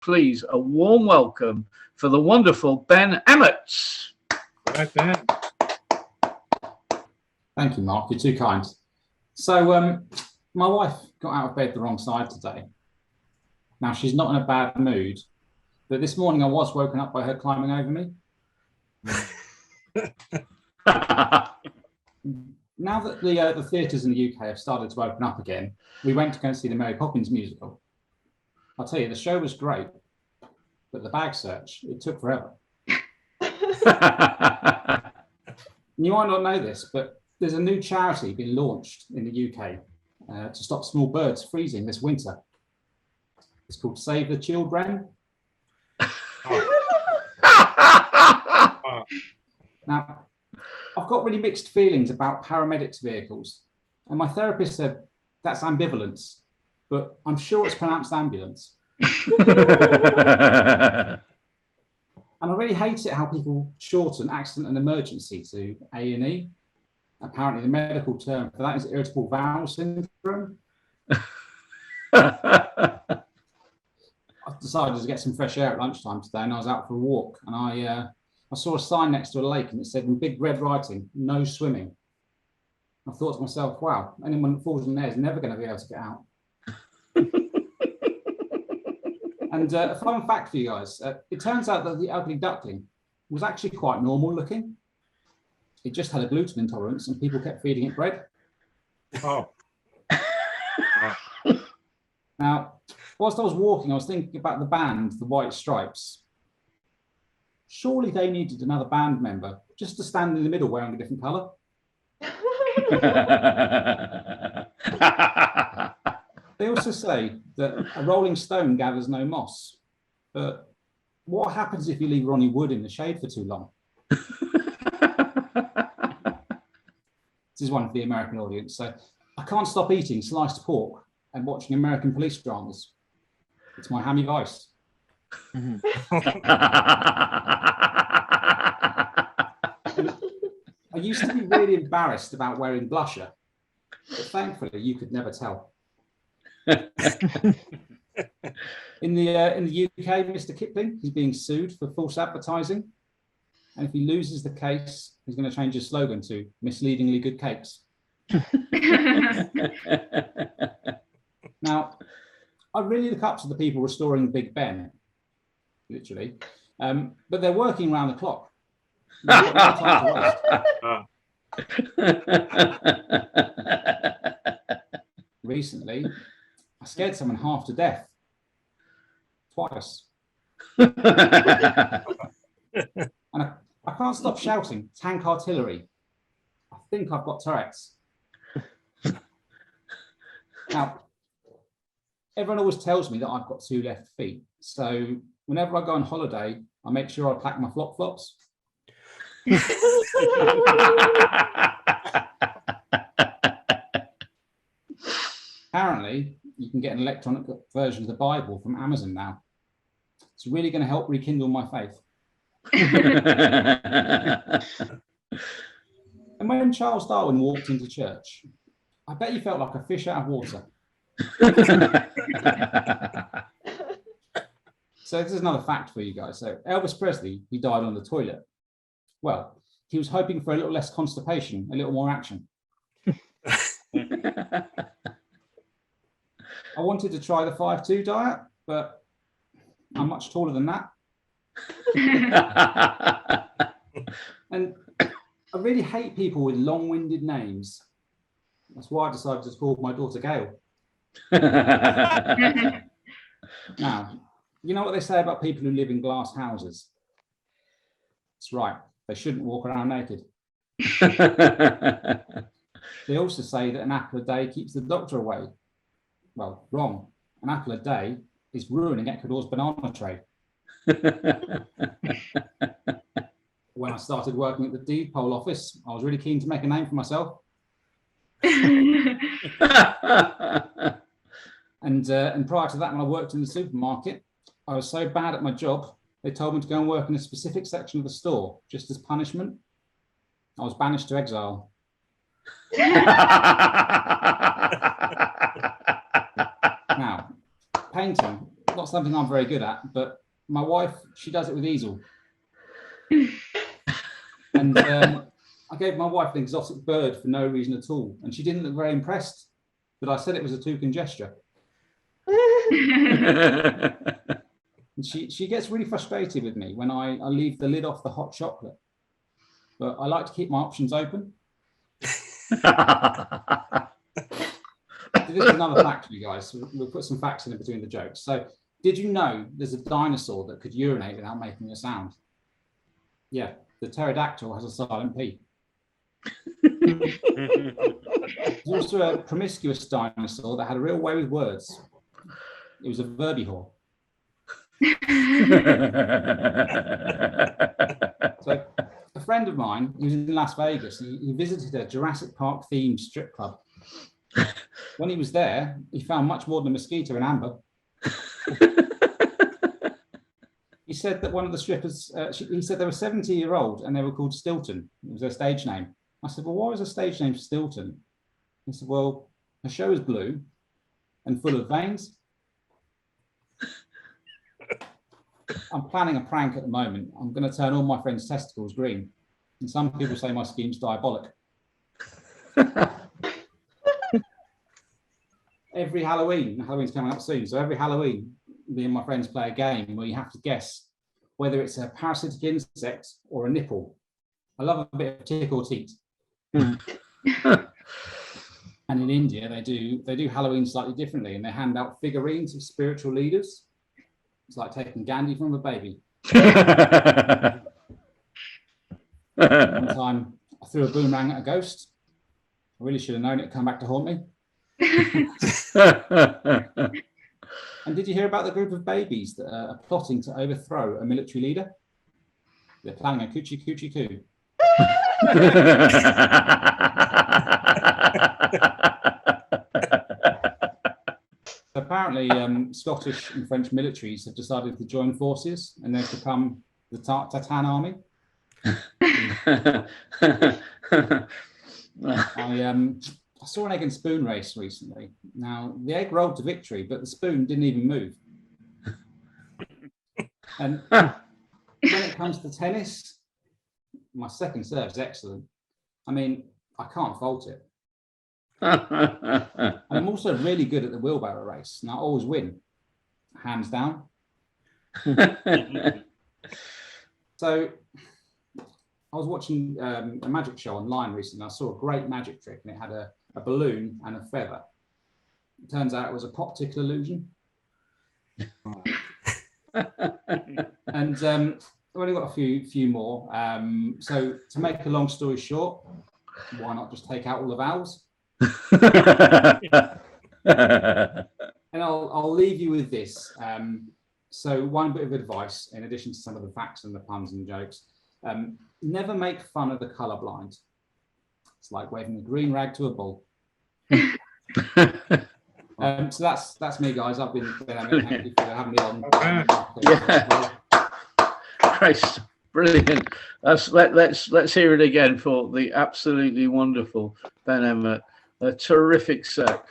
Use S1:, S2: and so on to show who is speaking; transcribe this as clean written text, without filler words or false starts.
S1: please, a warm welcome for the wonderful Ben Emmett.
S2: Right, Ben.
S3: Thank you, Mark. You're too kind. So, my wife got out of bed the wrong side today. Now, she's not in a bad mood, but this morning I was woken up by her climbing over me. Now that the theatres in the UK have started to open up again, we went to go and see the Mary Poppins musical. I'll tell you, the show was great, but the bag search, it took forever. You might not know this, but there's a new charity being launched in the UK to stop small birds freezing this winter. It's called Save the Children. Now, I've got really mixed feelings about paramedics vehicles, and my therapist said that's ambivalence, but I'm sure it's pronounced ambulance. And I really hate it how people shorten accident and emergency to A&E. Apparently the medical term for that is irritable bowel syndrome. I decided to get some fresh air at lunchtime today, and I was out for a walk, and I saw a sign next to a lake, and it said in big red writing, "No swimming." I thought to myself, wow, anyone that falls in there is never going to be able to get out. And a fun fact for you guys, it turns out that the ugly duckling was actually quite normal looking. It just had a gluten intolerance and people kept feeding it bread.
S2: Oh.
S3: Now, whilst I was walking, I was thinking about the band, the White Stripes. Surely they needed another band member just to stand in the middle wearing a different colour. They also say that a rolling stone gathers no moss. But what happens if you leave Ronnie Wood in the shade for too long? This is one for the American audience. So I can't stop eating sliced pork and watching American police dramas. It's my hammy vice. I used to be really embarrassed about wearing blusher, but thankfully you could never tell. In the UK, Mr. Kipling, he's being sued for false advertising. And if he loses the case, he's going to change his slogan to misleadingly good cakes. Now, I really look up to the people restoring Big Ben, literally, but they're working around the clock. They've got no time to waste. Recently, I scared someone half to death. Twice. And I can't stop shouting, tank artillery. I think I've got Tourette's. Now, everyone always tells me that I've got 2 left feet. So whenever I go on holiday, I make sure I pack my flop-flops. Apparently, you can get an electronic version of the Bible from Amazon now. It's really going to help rekindle my faith. And when Charles Darwin walked into church, I bet he felt like a fish out of water. So this is another fact for you guys. So Elvis Presley, he died on the toilet. Well, he was hoping for a little less constipation, a little more action. I wanted to try the 5-2 diet, but I'm much taller than that. And I really hate people with long-winded names. That's why I decided to call my daughter Gail. Now, you know what they say about people who live in glass houses? That's right, they shouldn't walk around naked. They also say that an apple a day keeps the doctor away. Well, wrong. An apple a day is ruining Ecuador's banana trade. When I started working at the deed poll office, I was really keen to make a name for myself. And prior to that, when I worked in the supermarket, I was so bad at my job, they told me to go and work in a specific section of the store, just as punishment. I was banished to exile. Now, painting, not not something I'm very good at, but my wife, she does it with easel. And I gave my wife an exotic bird for no reason at all, and she didn't look very impressed. But I said it was a toucan gesture. And she gets really frustrated with me when I leave the lid off the hot chocolate. But I like to keep my options open. So this is another fact for you guys. We'll put some facts in between the jokes. So, did you know there's a dinosaur that could urinate without making a sound? Yeah, the pterodactyl has a silent P. There's also a promiscuous dinosaur that had a real way with words. It was a herbivore. So, a friend of mine, he was in Las Vegas, he visited a Jurassic Park themed strip club. When he was there, he found much more than a mosquito in amber. He said that one of the strippers, he said they were 70-year-old and they were called Stilton. It was their stage name. I said, well, why was the stage name Stilton? He said, well, her show is blue and full of veins. I'm planning a prank at the moment. I'm going to turn all my friends' testicles green. And some people say my scheme's diabolic. Every Halloween's coming up soon, so every Halloween, me and my friends play a game where you have to guess whether it's a parasitic insect or a nipple. I love a bit of tick or teat. And in India, they do Halloween slightly differently, and they hand out figurines of spiritual leaders. It's like taking candy from a baby. One time, I threw a boomerang at a ghost. I really should have known it'd come back to haunt me. And did you hear about the group of babies that are plotting to overthrow a military leader? They're planning a coochie coochie coo. Apparently, Scottish and French militaries have decided to join forces, and they've become the Titan Army. I saw an egg and spoon race recently. Now, the egg rolled to victory, but the spoon didn't even move. And when it comes to tennis, my second serve is excellent. I mean, I can't fault it. And I'm also really good at the wheelbarrow race, and I always win, hands down. So I was watching a magic show online recently. I saw a great magic trick, and it had a balloon and a feather. It turns out it was a optical illusion. And I've only got a few more. So to make a long story short, why not just take out all the vowels? And I'll leave you with this. So one bit of advice, in addition to some of the facts and the puns and jokes, never make fun of the colorblind. It's like waving a green rag to a bull. So that's me, guys. I've been Emmett. Thank you for having me on.
S1: Yeah. Christ, brilliant. Let's hear it again for the absolutely wonderful Ben Emmett. A terrific set.